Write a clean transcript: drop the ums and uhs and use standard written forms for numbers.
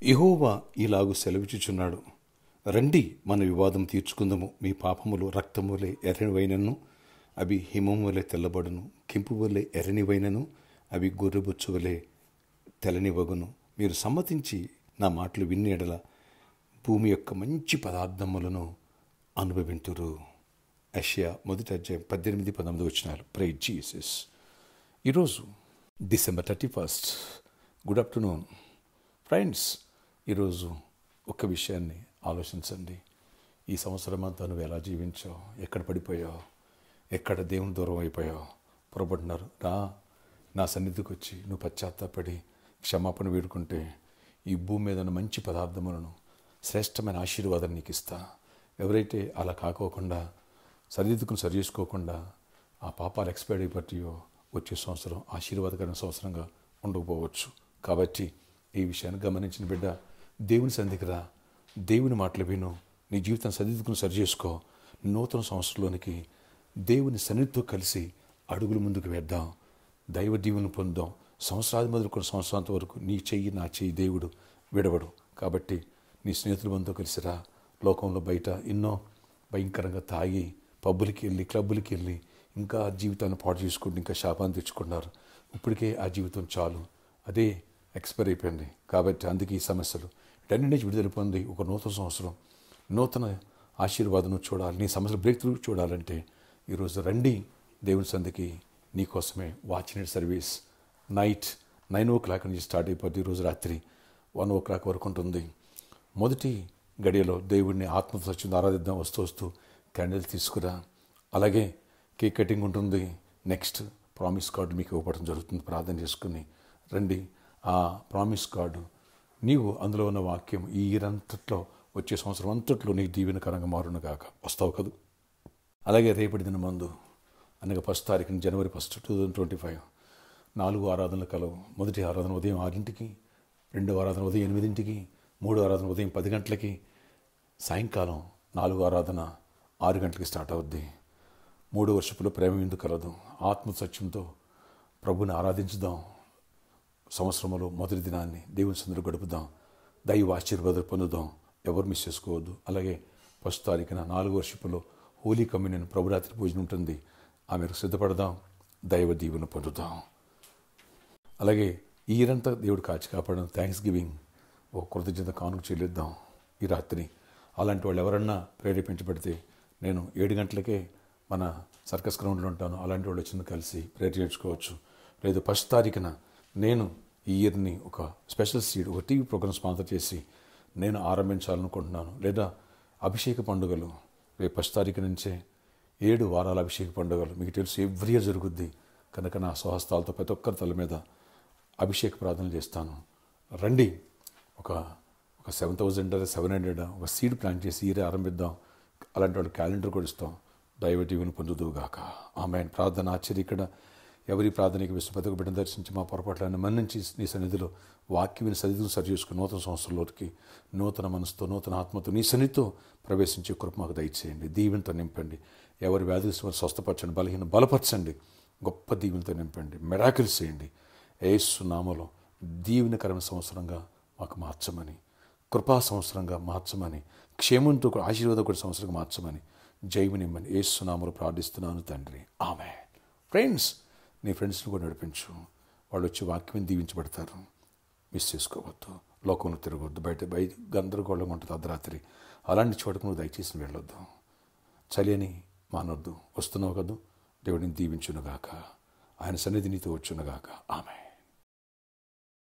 యెహోవా ఇలాగు సెలవిచ్చుచున్నాడు, రండి, మన వివాదం తీర్చుకుందము. మీ పాపములు రక్తములే ఎర్రనివైనను అవి హిమము వలె తెల్లబడును, కెంపు వలె ఎర్రనివైనను అవి గొర్రెబొచ్చు వలె తెల్లనివగును. మీరు సమ్మతించి నా మాటలు విని ఎడల భూమి యొక్క మంచి పదార్థములను అనుభవింతురు. యెషయా 1:18-19 వచనాలు. Praise Jesus. ఈరోజు December 31st. Good afternoon friends. ఈరోజు ఒక్క విషయాన్ని ఆలోచించండి. ఈ సంవత్సరం అంతా నువ్వు ఎలా జీవించావు, ఎక్కడ పడిపోయావు, ఎక్కడ దేవుని దూరం అయిపోయావు. పొరపడినారు రా, నా సన్నిధికి వచ్చి నువ్వు పశ్చాత్తాపడి క్షమాపణ వేడుకుంటే ఈ భూమి మీద మంచి పదార్థములను, శ్రేష్టమైన ఆశీర్వాదాన్ని నీకు ఇస్తా. ఎవరైతే అలా కాకోకుండా సరిదిద్దుకుని సరి చేసుకోకుండా ఆ పాపాలు ఎక్స్పైర్ అయిపోతాయో వచ్చే సంవత్సరం ఆశీర్వాదకరమైన సంవత్సరంగా ఉండకపోవచ్చు. కాబట్టి ఈ విషయాన్ని గమనించిన బిడ్డ, దేవుని సన్నిధికి రా, దేవుని మాటలు విను, నీ జీవితాన్ని సరిదిద్దుకుని సరి చేసుకో. నూతన సంవత్సరంలోనికి దేవుని సన్నిధితో కలిసి అడుగులు ముందుకు వేద్దాం, దైవ దీవెనలు పొందుదాం. సంవత్సరాది మొదలుకొని సంవత్సరాంత వరకు నీ చెయ్యి నా చెయ్యి దేవుడు విడవడు. కాబట్టి నీ స్నేహితుల బంధుతో కలిసి రా. లోకంలో బయట ఎన్నో భయంకరంగా తాగి పబ్బులకి వెళ్ళి క్లబ్బులకి వెళ్ళి ఇంకా జీవితాన్ని పాడు చేసుకుంటూ ఇంకా శాపాన్ని తెచ్చుకున్నారు. ఇప్పటికే ఆ జీవితం చాలు, అదే ఎక్స్పైర్ అయిపోయింది. కాబట్టి అందుకే ఈ సమస్యలు వీటన్నిటి నుంచి విడుదల పొంది ఒక నూతన సంవత్సరం, నూతన ఆశీర్వాదం చూడాలి, నీ సమస్యలు బ్రేక్ త్రూ చూడాలంటే ఈరోజు రండి దేవుని సంధికి. నీకోసమే watch night service night 9 o'clock నుంచి స్టార్ట్ అయిపోద్ది. ఈరోజు రాత్రి 1 o'clock వరకు ఉంటుంది. మొదటి గడియలో దేవుడిని ఆత్మతో సత్యంతో ఆరాధిద్దాం. వస్తూ వస్తూ క్యాండిల్ తీసుకురా. అలాగే కేక్ కటింగ్ ఉంటుంది. నెక్స్ట్ ప్రామిస్ కార్డు మీకు ఇవ్వబడడం జరుగుతుంది. ప్రార్థన చేసుకుని రండి. ఆ ప్రామిస్ కార్డు నీవు అందులో ఉన్న వాక్యం ఈ ఇయర్ అంతట్లో, వచ్చే సంవత్సరం అంతట్లో నీకు దీవెనకరంగా మారును కాక. వస్తావు కదా. అలాగే రేపటి దిన మందు అనగా 1st తారీఖున January 1st, 2025 4 ఆరాధనలు కలవు. మొదటి ఆరాధన ఉదయం 6 రెండవ ఆరాధన ఉదయం 8 మూడో ఆరాధన ఉదయం 10 గంటలకి, సాయంకాలం 4 ఆరాధన 6 గంటలకి స్టార్ట్ అవుద్ది. 3 వర్షపులో ప్రేమ ఎందుకు కలదు. ఆత్మ సత్యంతో ప్రభుని ఆరాధించుదాం. సంవత్సరంలో మొదటి దినాన్ని దేవుని సందులో గడుపుదాం. దైవ ఆశీర్వాదాలు పొందుదాం. ఎవరు మిస్ చేసుకోవద్దు. అలాగే 1st తారీఖున 4 వర్షపులో హోలీ కమ్యూనియన్ ప్రభురాత్రి పూజన ఉంటుంది. ఆ మేరకు సిద్ధపడదాం. దైవ దీవెన పొందుదాం. అలాగే ఈ ఇయరంతా దేవుడు కాచి కాపాడడం థ్యాంక్స్ గివింగ్ ఒక కృతజ్ఞత కానుక చెల్లిద్దాం ఈ రాత్రి. అలాంటి వాళ్ళు ఎవరన్నా ప్రేరేపించబడితే నేను 7 గంటలకే మన సర్కస్ గ్రౌండ్లో ఉంటాను. అలాంటి వాళ్ళు వచ్చింది కలిసి ప్రేర్ చేయించుకోవచ్చు. లేదు 1st తారీఖున నేను ఈ ఇయర్ని ఒక స్పెషల్ సీడ్, ఒక టీవీ ప్రోగ్రామ్ స్పాన్సర్ చేసి నేను ఆరంభించాలనుకుంటున్నాను. లేదా అభిషేక పండుగలు రేపు 1st తారీఖు నుంచే 7 వారాల అభిషేక పండుగలు మీకు తెలుసు ఎవ్రీ ఇయర్ జరుగుద్ది. కనుక నా స్వహస్తాలతో ప్రతి ఒక్కరి తల మీద అభిషేక ప్రార్థనలు చేస్తాను. రండి. ఒక 7,000 or 700 ఒక సీడ్ ప్లాంట్ చేసి ఇయర్ ఆరంభిద్దాం. అలాంటి వాళ్ళు క్యాలెండర్ కూడా ఇస్తాం. దైవ దీవెన పొందుదుగాక. ఆమేన్. ప్రార్థన ఆశ్చర్య. ఇక్కడ ఎవరి ప్రార్థనకి విశ్వపతికి బిడ్డను దర్శించి మా పొరపాట్లను మన్నించి నీ సన్నిధిలో వాక్యం సన్నిధిని సరి చేసుకుని నూతన సంవత్సరంలోకి నూతన మనసుతో నూతన ఆత్మతో నీ సన్నిధితో ప్రవేశించే కృప మాకు దయచేయండి. దీవెనతో నింపండి. ఎవరి వ్యాధిని స్వస్థపరచండి, బలహీన బలపరచండి, గొప్ప దీవెనతో నింపండి, మిరాకిల్స్ చేయండి. యేసు నామములో దీవెనకరమైన సంవత్సరంగా మాకు మార్చమని, కృపా సంవత్సరంగా మార్చమని, క్షేమంతో ఆశీర్వాదకర సంవత్సరంగా మార్చమని జయమునిమ్మని యేసు నామములో ప్రార్థిస్తున్నాను తండ్రి. ఆమేన్. ఫ్రెండ్స్, నీ ఫ్రెండ్స్ని కూడా నడిపించు. వాళ్ళు వచ్చి వాక్యం దీవించబడతారు. మిస్ చేసుకోవద్దు. లోకంలో తిరగవద్దు. బయట గందరగోళంగా ఉంటుంది అర్ధరాత్రి. అలాంటి చోటకు నువ్వు దయచేసి వెళ్ళొద్దు. చలి అని మానొద్దు. వస్తున్నావు కదా. దేవుడిని దీవించునుగాక. ఆయన సన్నిధి నీతో వచ్చునుగాక. ఆమేన్.